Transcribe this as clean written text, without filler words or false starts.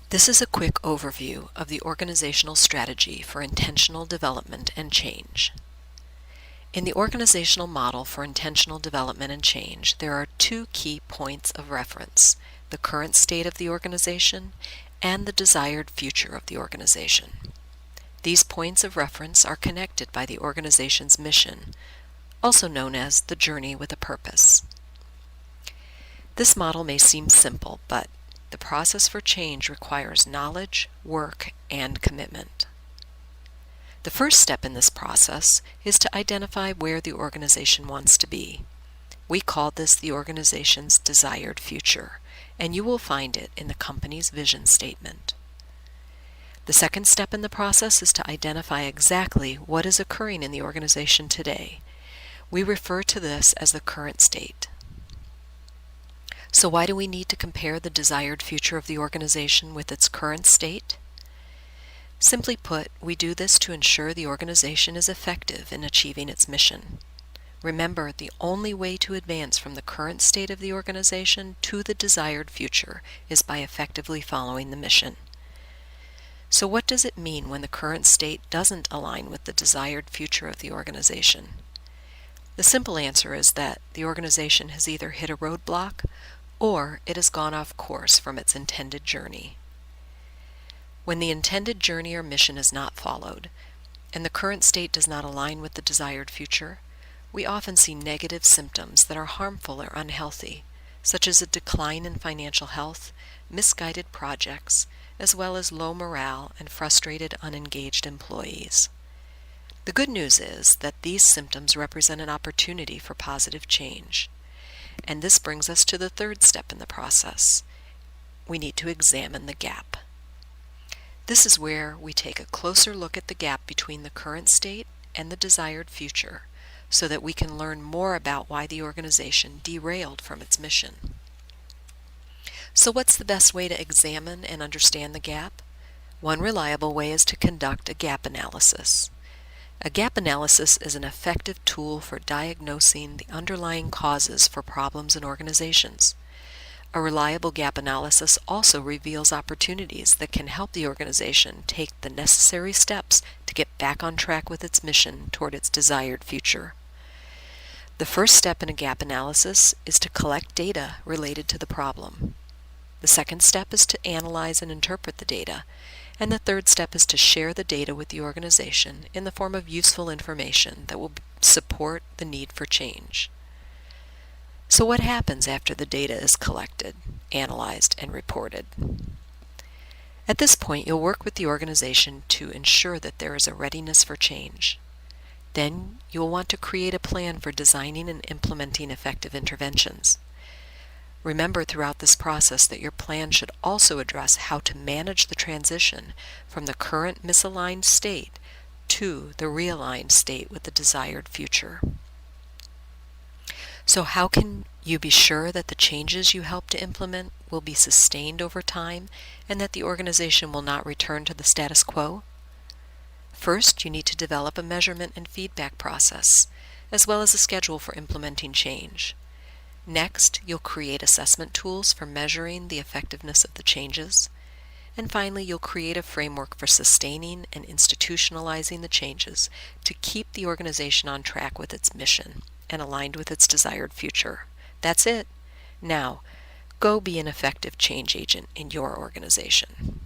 This is a quick overview of the organizational strategy for intentional development and change. In the organizational model for intentional development and change, there are two key points of reference: the current state of the organization and the desired future of the organization. These points of reference are connected by the organization's mission, also known as the journey with a purpose. This model may seem simple, but the process for change requires knowledge, work, and commitment. The first step in this process is to identify where the organization wants to be. We call this the organization's desired future, and you will find it in the company's vision statement. The second step in the process is to identify exactly what is occurring in the organization today. We refer to this as the current state. So why do we need to compare the desired future of the organization with its current state? Simply put, we do this to ensure the organization is effective in achieving its mission. Remember, the only way to advance from the current state of the organization to the desired future is by effectively following the mission. So what does it mean when the current state doesn't align with the desired future of the organization? The simple answer is that the organization has either hit a roadblock or it has gone off course from its intended journey. When the intended journey or mission is not followed, and the current state does not align with the desired future, we often see negative symptoms that are harmful or unhealthy, such as a decline in financial health, misguided projects, as well as low morale and frustrated, unengaged employees. The good news is that these symptoms represent an opportunity for positive change. And this brings us to the third step in the process. We need to examine the gap. This is where we take a closer look at the gap between the current state and the desired future, so that we can learn more about why the organization derailed from its mission. So what's the best way to examine and understand the gap? One reliable way is to conduct a gap analysis. A gap analysis is an effective tool for diagnosing the underlying causes for problems in organizations. A reliable gap analysis also reveals opportunities that can help the organization take the necessary steps to get back on track with its mission toward its desired future. The first step in a gap analysis is to collect data related to the problem. The second step is to analyze and interpret the data. And the third step is to share the data with the organization in the form of useful information that will support the need for change. So what happens after the data is collected, analyzed, and reported? At this point, you'll work with the organization to ensure that there is a readiness for change. Then you'll want to create a plan for designing and implementing effective interventions. Remember throughout this process that your plan should also address how to manage the transition from the current misaligned state to the realigned state with the desired future. So how can you be sure that the changes you help to implement will be sustained over time and that the organization will not return to the status quo? First, you need to develop a measurement and feedback process, as well as a schedule for implementing change. Next, you'll create assessment tools for measuring the effectiveness of the changes. And finally, you'll create a framework for sustaining and institutionalizing the changes to keep the organization on track with its mission and aligned with its desired future. That's it. Now, go be an effective change agent in your organization.